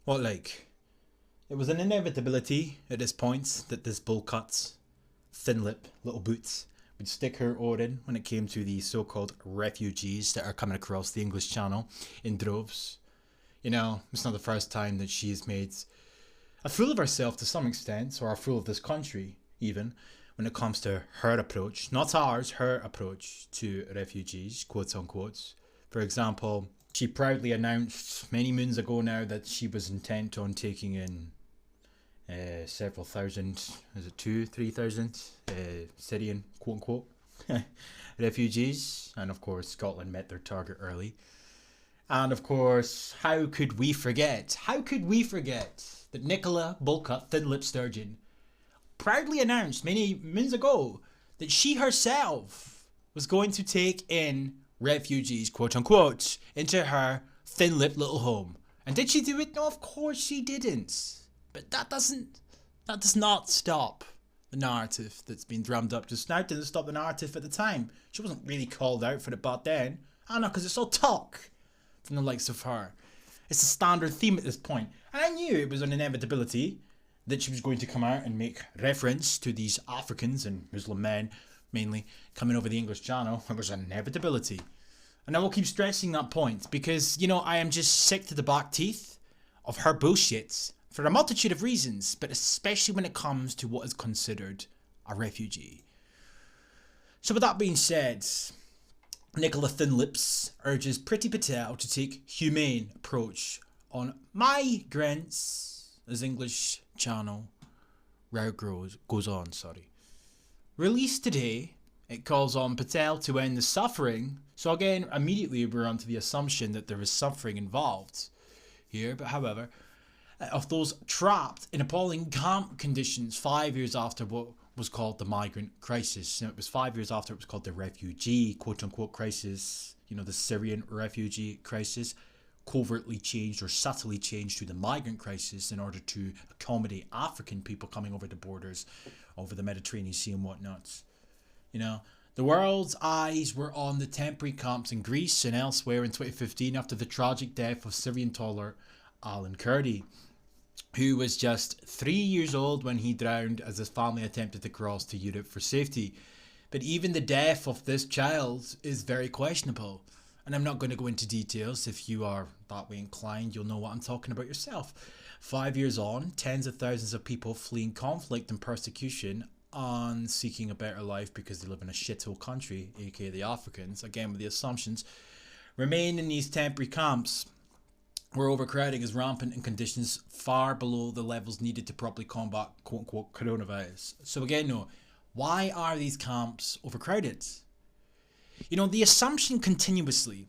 Well, like, it was an inevitability at this point that this bull cuts, thin lip, little boots would stick her oar in when it came to the so-called refugees that are coming across the English Channel in droves. You know, it's not the first time that she's made a fool of herself to some extent, or a fool of this country, even, when it comes to her approach, not ours, her approach to refugees, quote unquote. For example, she proudly announced many moons ago now that she was intent on taking in several thousand, is it 3,000 Syrian, quote unquote, refugees. And of course, Scotland met their target early. And of course, how could we forget? How could we forget that Nicola Bullcut Thin Lip Sturgeon proudly announced many moons ago that she herself was going to take in refugees, quote unquote, into her thin lipped little home. And did she do it? No, of course she didn't. But that does not stop the narrative that's been drummed up just now. It didn't stop the narrative at the time. She wasn't really called out for it back then. I know, because it's all talk from the likes of her. It's a standard theme at this point. And I knew it was an inevitability that she was going to come out and make reference to these Africans and Muslim men, mainly, coming over the English Channel. It was an inevitability. And I will keep stressing that point because, you know, I am just sick to the back teeth of her bullshit for a multitude of reasons, but especially when it comes to what is considered a refugee. So with that being said, Nicola Thinlips urges Priti Patel to take humane approach on migrants as English Channel route goes on. Released today, it calls on Patel to end the suffering. So again, immediately we're onto the assumption that there is suffering involved here, but however, of those trapped in appalling camp conditions 5 years after what was called the migrant crisis. Now, it was 5 years after it was called the refugee, quote-unquote, crisis, you know, the Syrian refugee crisis, covertly changed or subtly changed to the migrant crisis in order to accommodate African people coming over the borders, over the Mediterranean Sea and whatnot. You know, the world's eyes were on the temporary camps in Greece and elsewhere in 2015 after the tragic death of Syrian toddler Alan Kurdi, who was just 3 years old when he drowned as his family attempted to cross to Europe for safety. But even the death of this child is very questionable. And I'm not going to go into details. If you are that way inclined, you'll know what I'm talking about yourself. 5 years on, tens of thousands of people fleeing conflict and persecution and seeking a better life because they live in a shithole country, aka the Africans, again with the assumptions, remain in these temporary camps where overcrowding is rampant and conditions far below the levels needed to properly combat quote-unquote coronavirus. So again, no, why are these camps overcrowded? You know, the assumption continuously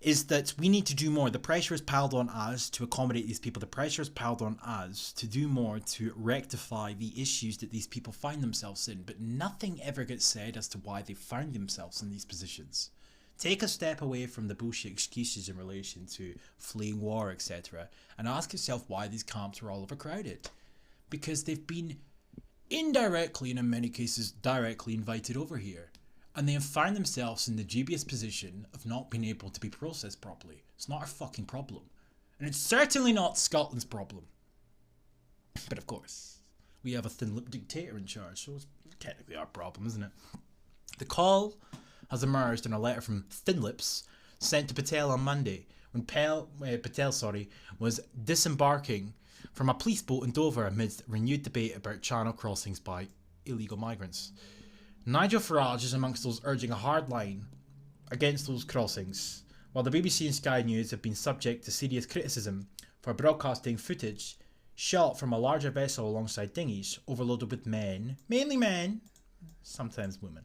is that we need to do more. The pressure is piled on us to accommodate these people. The pressure is piled on us to do more to rectify the issues that these people find themselves in. But nothing ever gets said as to why they found themselves in these positions. Take a step away from the bullshit excuses in relation to fleeing war, etc. and ask yourself why these camps are all overcrowded. Because they've been indirectly, and in many cases directly, invited over here. And they have found themselves in the dubious position of not being able to be processed properly. It's not our fucking problem. And it's certainly not Scotland's problem. But of course, we have a thin-lipped dictator in charge, so it's technically our problem, isn't it? The call has emerged in a letter from Thinlips sent to Patel on Monday when Patel was disembarking from a police boat in Dover amidst renewed debate about channel crossings by illegal migrants. Nigel Farage is amongst those urging a hard line against those crossings, while the BBC and Sky News have been subject to serious criticism for broadcasting footage shot from a larger vessel alongside dinghies overloaded with men, mainly men, sometimes women.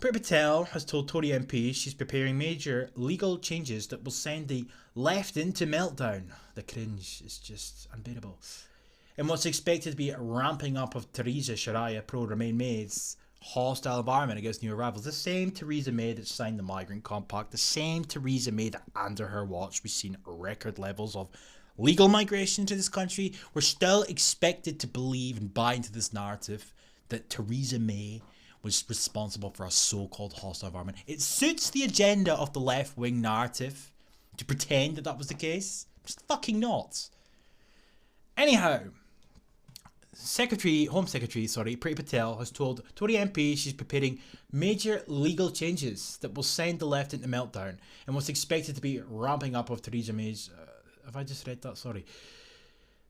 Priti Patel has told Tory MPs she's preparing major legal changes that will send the left into meltdown. The cringe is just unbearable. In what's expected to be a ramping up of Theresa Sharia pro-Remain May's hostile environment against new arrivals. The same Theresa May that signed the Migrant Compact, the same Theresa May that under her watch we've seen record levels of legal migration to this country. We're still expected to believe and buy into this narrative that Theresa May was responsible for a so-called hostile environment. It suits the agenda of the left-wing narrative to pretend that that was the case. It's fucking not. Anyhow, Home Secretary, Priti Patel has told Tory MP she's preparing major legal changes that will send the left into meltdown and what's expected to be ramping up of Theresa May's... have I just read that? Sorry.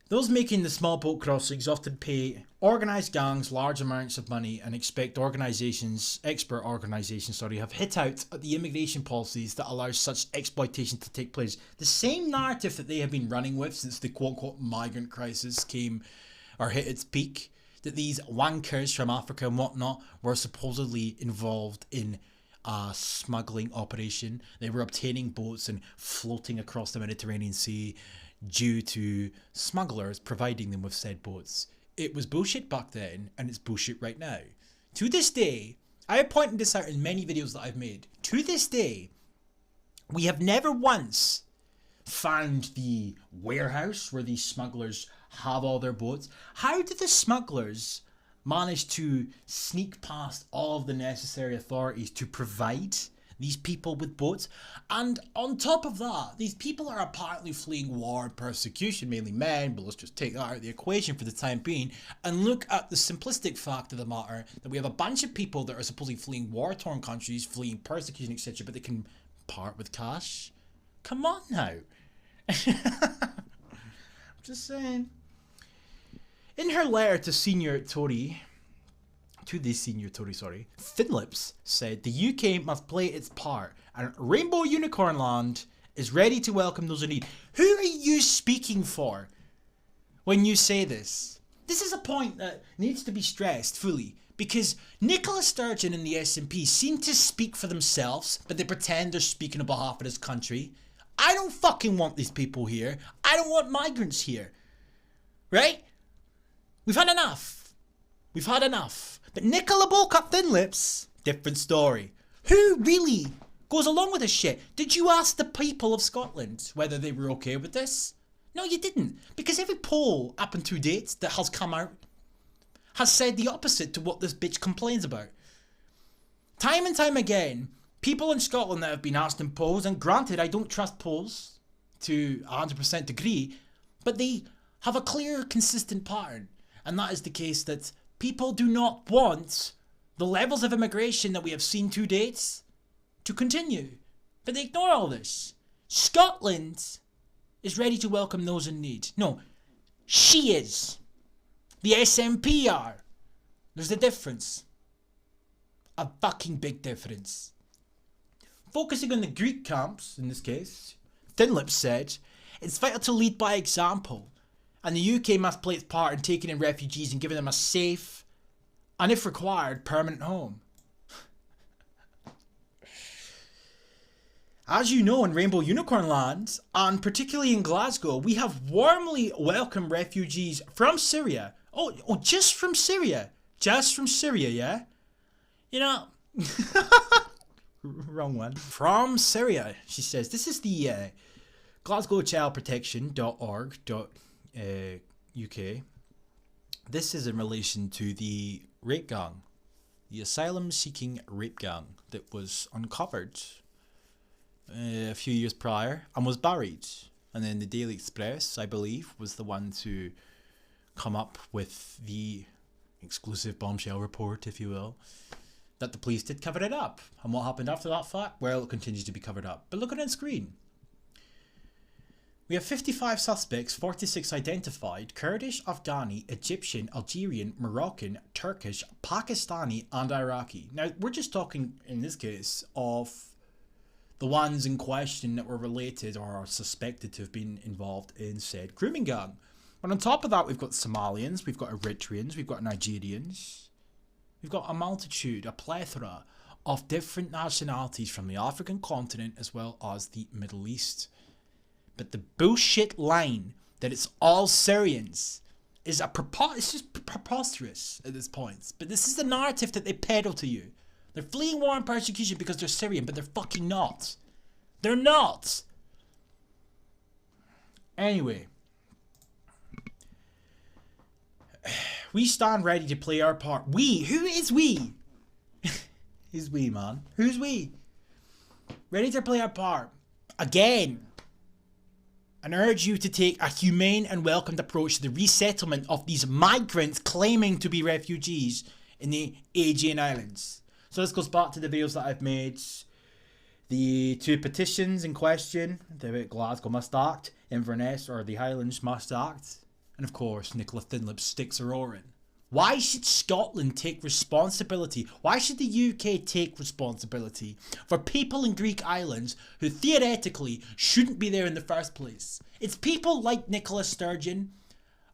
Those making the small boat crossings often pay organised gangs large amounts of money and expect expert organisations, have hit out at the immigration policies that allow such exploitation to take place. The same narrative that they have been running with since the quote-unquote migrant crisis hit its peak, that these wankers from Africa and whatnot were supposedly involved in a smuggling operation. They were obtaining boats and floating across the Mediterranean Sea due to smugglers providing them with said boats. It was bullshit back then, and it's bullshit right now. To this day, I have pointed this out in many videos that I've made. To this day, we have never once found the warehouse where these smugglers have all their boats. How did the smugglers manage to sneak past all of the necessary authorities to provide these people with boats? And on top of that, these people are apparently fleeing war and persecution, mainly men, but let's just take that out of the equation for the time being and look at the simplistic fact of the matter that we have a bunch of people that are supposedly fleeing war-torn countries, fleeing persecution, etc., but they can part with cash. Come on now. I'm just saying. In her letter to the senior Tory, Finlips said the UK must play its part and Rainbow Unicorn Land is ready to welcome those in need. Who are you speaking for when you say this? This is a point that needs to be stressed fully because Nicola Sturgeon and the SNP seem to speak for themselves, but they pretend they're speaking on behalf of this country. I don't fucking want these people here. I don't want migrants here. Right? We've had enough. We've had enough. But Nicola Bullcut Thinlips, different story. Who really goes along with this shit? Did you ask the people of Scotland whether they were okay with this? No, you didn't. Because every poll up to date that has come out has said the opposite to what this bitch complains about. Time and time again, people in Scotland that have been asked in polls, and granted I don't trust polls to 100% degree, but they have a clear, consistent pattern. And that is the case that people do not want the levels of immigration that we have seen to date to continue. But they ignore all this. Scotland is ready to welcome those in need. No, she is. The SNP are. There's a difference. A fucking big difference. Focusing on the Greek camps, in this case, Thinlips said, it's vital to lead by example. And the UK must play its part in taking in refugees and giving them a safe, and if required, permanent home. As you know, in Rainbow Unicorn Land, and particularly in Glasgow, we have warmly welcomed refugees from Syria. Oh, just from Syria. Just from Syria, yeah? You know... Wrong one. From Syria, she says. This is the glasgowchildprotection.org.uk. This is in relation to the rape gang, the asylum-seeking rape gang that was uncovered a few years prior and was buried. And then the Daily Express, I believe, was the one to come up with the exclusive bombshell report, if you will, that the police did cover it up. And what happened after that fact? Well, it continues to be covered up. But look at it on screen. We have 55 suspects, 46 identified, Kurdish, Afghani, Egyptian, Algerian, Moroccan, Turkish, Pakistani and Iraqi. Now, we're just talking, in this case, of the ones in question that were related or are suspected to have been involved in said grooming gang. But on top of that, we've got Somalians, we've got Eritreans, we've got Nigerians. We've got a multitude, a plethora of different nationalities from the African continent as well as the Middle East. But the bullshit line that it's all Syrians is it's just preposterous at this point. But this is the narrative that they peddle to you. They're fleeing war and persecution because they're Syrian, but they're fucking not. They're not. Anyway. We stand ready to play our part. We? Who is we? Who's we, man? Who's we? Ready to play our part. Again. and urge you to take a humane and welcomed approach to the resettlement of these migrants claiming to be refugees in the Aegean Islands. So this goes back to the videos that I've made. The 2 petitions in question, the Glasgow must act, Inverness or the Highlands must act, and of course Nicola Thinlip's sticks are roaring. Why should Scotland take responsibility? Why should the UK take responsibility for people in Greek islands who theoretically shouldn't be there in the first place? It's people like Nicola Sturgeon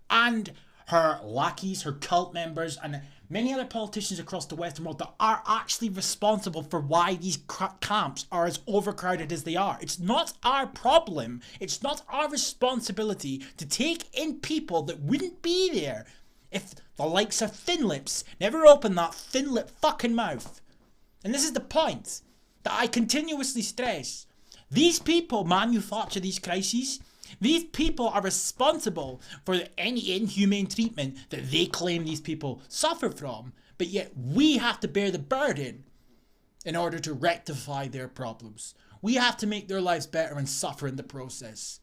and her lackeys, her cult members, and many other politicians across the Western world that are actually responsible for why these camps are as overcrowded as they are. It's not our problem. It's not our responsibility to take in people that wouldn't be there if the likes of Thinlips never opened that thin-lip fucking mouth. And this is the point that I continuously stress. These people manufacture these crises. These people are responsible for any inhumane treatment that they claim these people suffer from. But yet we have to bear the burden in order to rectify their problems. We have to make their lives better and suffer in the process.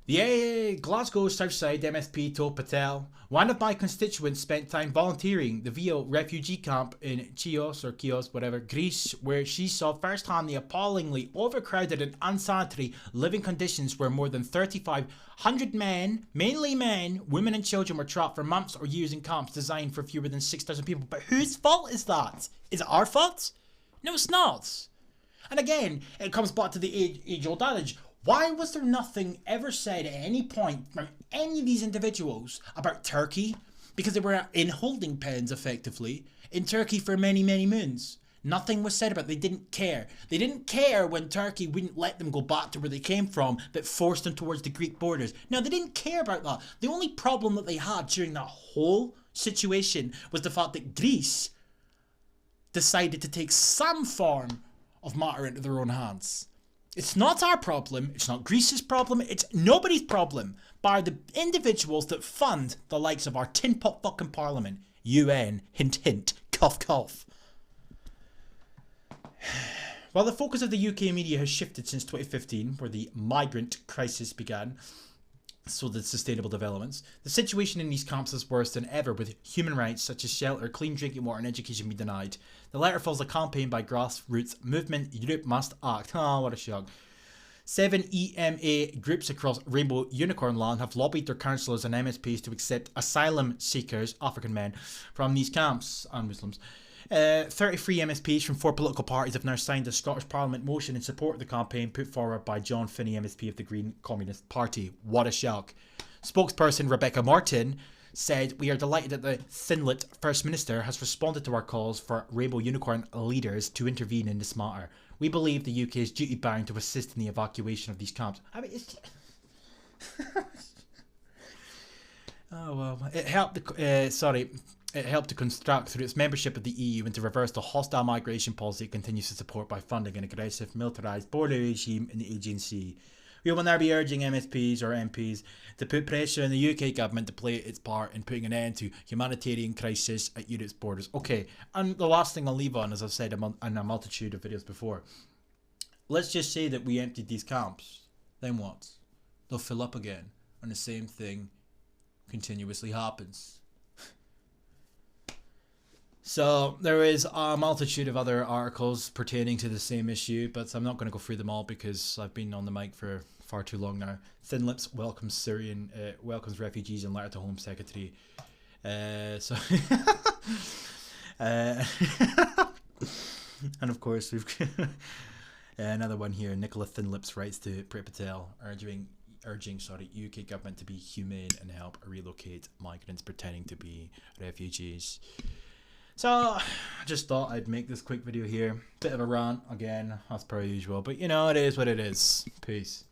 The Glasgow Southside MSP told Patel, one of my constituents spent time volunteering the VO refugee camp in Chios, whatever, Greece, where she saw firsthand the appallingly overcrowded and unsanitary living conditions where more than 3,500 men, mainly men, women and children were trapped for months or years in camps designed for fewer than 6,000 people. But whose fault is that? Is it our fault? No, it's not. And again, it comes back to the age-old adage. Why was there nothing ever said at any point from any of these individuals about Turkey? Because they were in holding pens, effectively, in Turkey for many, many moons. Nothing was said about it. They didn't care. They didn't care when Turkey wouldn't let them go back to where they came from, that forced them towards the Greek borders. No, they didn't care about that. The only problem that they had during that whole situation was the fact that Greece decided to take some form of matter into their own hands. It's not our problem, it's not Greece's problem, it's nobody's problem, bar the individuals that fund the likes of our tin pot fucking parliament. UN, hint hint, cough cough. While the focus of the UK media has shifted since 2015, where the migrant crisis began, so did sustainable developments, the situation in these camps is worse than ever, with human rights such as shelter, clean drinking water and education being denied. The letter follows a campaign by grassroots movement Europe Must Act. Ah, what a shock. 7 EMA groups across Rainbow Unicorn Land have lobbied their councillors and MSPs to accept asylum seekers, African men, from these camps, and Muslims. 33 MSPs from 4 political parties have now signed a Scottish Parliament motion in support of the campaign put forward by John Finney, MSP of the Green Communist Party. What a shock. Spokesperson Rebecca Martin said, "We are delighted that the Thinlit First Minister has responded to our calls for Rainbow Unicorn leaders to intervene in this matter. We believe the UK is duty bound to assist in the evacuation of these camps." I mean, it's... oh well, it helped to construct through its membership of the EU and to reverse the hostile migration policy it continues to support by funding an aggressive militarised border regime in the Aegean Sea. We will now be urging MSPs or MPs to put pressure on the UK government to play its part in putting an end to humanitarian crisis at Europe's borders. Okay, and the last thing I'll leave on, as I've said in a multitude of videos before, let's just say that we emptied these camps. Then what? They'll fill up again, and the same thing continuously happens. So there is a multitude of other articles pertaining to the same issue, but I'm not going to go through them all because I've been on the mic for far too long now. Thinlips welcomes welcomes refugees in letter to Home Secretary. And of course we've another one here. Nicola Thinlips writes to Priti Patel urging UK government to be humane and help relocate migrants pretending to be refugees. So, I just thought I'd make this quick video here. Bit of a rant again, as per usual. But you know, it is what it is. Peace.